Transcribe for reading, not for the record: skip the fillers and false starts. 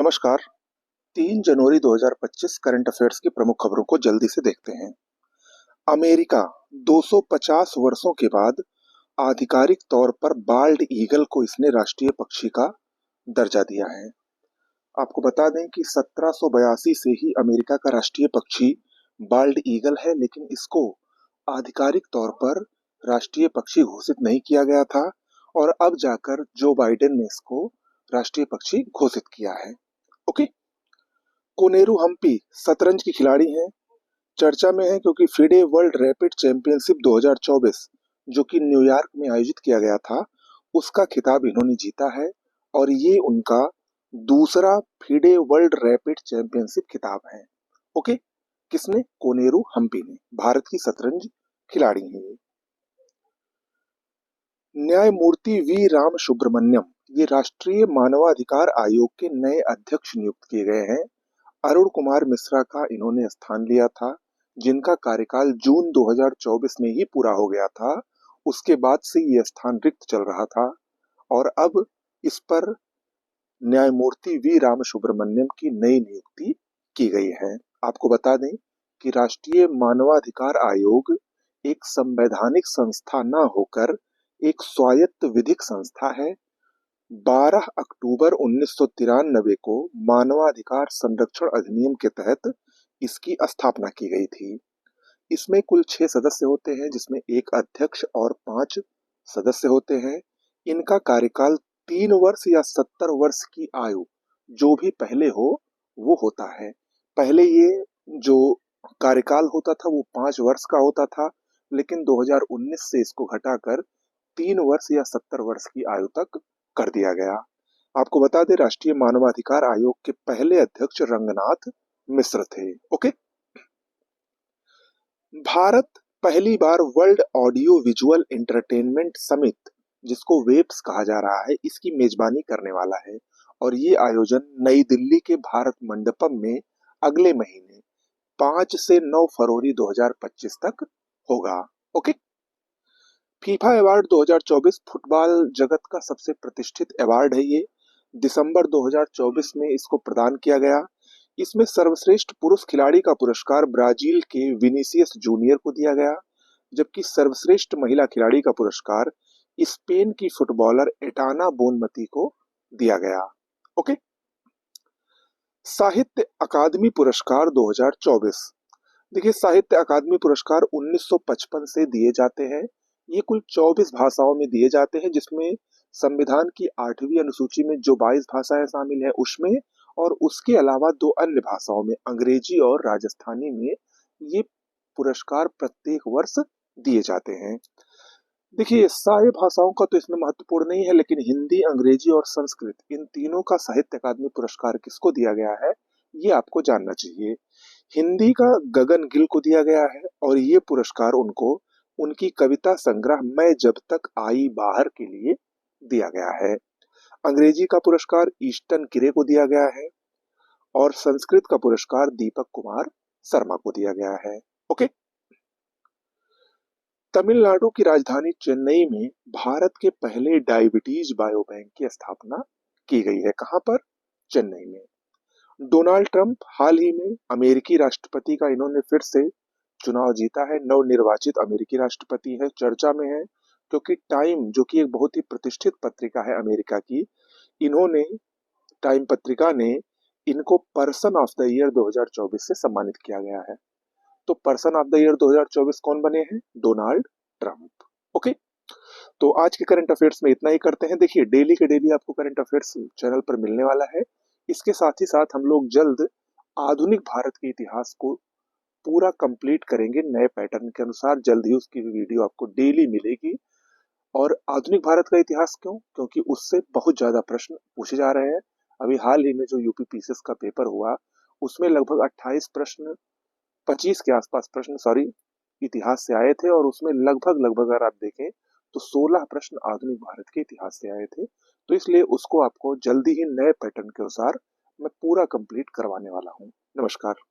नमस्कार। 3 जनवरी 2025 current affairs की प्रमुख खबरों को जल्दी से देखते हैं। अमेरिका 250 वर्षों के बाद आधिकारिक तौर पर बाल्ड ईगल को इसने राष्ट्रीय पक्षी का दर्जा दिया है। आपको बता दें कि 1782 से ही अमेरिका का राष्ट्रीय पक्षी बाल्ड ईगल है, लेकिन इसको आधिकारिक तौर पर राष्ट्रीय पक्षी घोषित नहीं किया गया था और अब जाकर जो बाइडेन ने इसको राष्ट्रीय पक्षी घोषित किया है। ओके। कोनेरू हम्पी शतरंज की खिलाड़ी हैं। चर्चा में है क्योंकि फिडे वर्ल्ड रैपिड चैंपियनशिप 2024 जो कि न्यूयॉर्क में आयोजित किया गया था, उसका खिताब इन्होंने जीता है और ये उनका दूसरा फिडे वर्ल्ड रैपिड चैंपियनशिप खिताब है। ओके। किसने? कोनेरू हम्पी ने। भारत की शतरंज खिलाड़ी हैं ये। न्यायमूर्ति वी राम सुब्रमण्यम ये राष्ट्रीय मानवाधिकार आयोग के नए अध्यक्ष नियुक्त किए गए हैं। अरुण कुमार मिश्रा का इन्होंने स्थान लिया था, जिनका कार्यकाल जून 2024 में ही पूरा हो गया था। उसके बाद से ये स्थान रिक्त चल रहा था और अब इस पर न्यायमूर्ति वी राम सुब्रमण्यम की नई नियुक्ति की गई है। आपको बता दें कि राष्ट्रीय मानवाधिकार आयोग एक संवैधानिक संस्था न होकर एक स्वायत्त विधिक संस्था है। 12 अक्टूबर 1993 को मानवाधिकार संरक्षण अधिनियम के तहत इसकी स्थापना की गई थी। इसमें कुल 6 सदस्य होते हैं, जिसमें एक अध्यक्ष और 5 सदस्य होते हैं। इनका कार्यकाल 3 वर्ष या 70 वर्ष की आयु जो भी पहले हो वो होता है। पहले ये जो कार्यकाल होता था वो 5 वर्ष का होता था, लेकिन 2019 से इसको घटाकर 3 वर्ष या 70 वर्ष की आयु तक कर दिया गया। आपको बता दें राष्ट्रीय मानवाधिकार आयोग के पहले अध्यक्ष रंगनाथ मिश्र थे। ओके। भारत पहली बार world audio visual entertainment summit, जिसको वेब्स कहा जा रहा है, इसकी मेजबानी करने वाला है और ये आयोजन नई दिल्ली के भारत मंडपम में अगले महीने 5 से 9 फरवरी 2025 तक होगा। ओके। फीफा अवार्ड 2024 फुटबॉल जगत का सबसे प्रतिष्ठित अवार्ड है ये। दिसंबर 2024 में इसको प्रदान किया गया। इसमें सर्वश्रेष्ठ पुरुष खिलाड़ी का पुरस्कार ब्राजील के विनीसियस जूनियर को दिया गया, जबकि सर्वश्रेष्ठ महिला खिलाड़ी का पुरस्कार स्पेन की फुटबॉलर एटाना बोनमती को दिया गया। ओके। साहित्य अकादमी पुरस्कार 2024। देखिए, साहित्य अकादमी पुरस्कार 1955 से दिए जाते हैं। ये कुल 24 भाषाओं में दिए जाते हैं, जिसमें संविधान की 8वीं अनुसूची में जो 22 भाषाएं शामिल है उसमें, और उसके अलावा 2 अन्य भाषाओं में अंग्रेजी और राजस्थानी में ये पुरस्कार प्रत्येक वर्ष दिए जाते हैं। देखिए, सारे भाषाओं का तो इसमें महत्वपूर्ण नहीं है, लेकिन हिंदी, अंग्रेजी और संस्कृत इन तीनों का साहित्य अकादमी पुरस्कार किसको दिया गया है ये आपको जानना चाहिए। हिंदी का गगन गिल को दिया गया है और ये पुरस्कार उनको उनकी कविता संग्रह मैं जब तक आई बाहर के लिए दिया गया है। अंग्रेजी का पुरस्कार ईस्टन किरे को दिया गया है और संस्कृत का पुरस्कार दीपक कुमार शर्मा को दिया गया है। ओके। तमिलनाडु की राजधानी चेन्नई में भारत के पहले डायबिटीज बायोबैंक की स्थापना की गई है। कहां पर? चेन्नई में। डोनाल्ड ट्रंप हाल ही में अमेरिकी राष्ट्रपति का इन्होंने फिर से चुनाव जीता है। नवनिर्वाचित अमेरिकी राष्ट्रपति है, चर्चा में है क्योंकि टाइम जो कि एक बहुत ही प्रतिष्ठित पत्रिका है अमेरिका की, इन्होंने टाइम पत्रिका ने इनको पर्सन ऑफ द ईयर 2024 से सम्मानित किया गया है। तो पर्सन ऑफ द ईयर 2024 कौन बने हैं? Donald Trump. ओके। तो आज के करंट अफेयर्स में इतना ही करते हैं। देखिए, डेली के डेली आपको करंट अफेयर्स चैनल पर मिलने वाला है। इसके साथ ही साथ हम लोग जल्द आधुनिक भारत के इतिहास को पूरा कंप्लीट करेंगे नए पैटर्न के अनुसार। जल्द ही उसकी वीडियो आपको डेली मिलेगी। और आधुनिक भारत का इतिहास क्यों? क्योंकि उससे बहुत ज्यादा प्रश्न पूछे जा रहे हैं। अभी हाल ही में जो यूपी पीसीएस का पेपर हुआ, उसमें लगभग 28 प्रश्न, 25 के आसपास प्रश्न सॉरी इतिहास से आए थे और उसमें लगभग लगभग अगर आप देखें तो 16 प्रश्न आधुनिक भारत के इतिहास से आए थे। तो इसलिए उसको आपको जल्दी ही नए पैटर्न के अनुसार मैं पूरा कंप्लीट करवाने वाला हूँ। नमस्कार।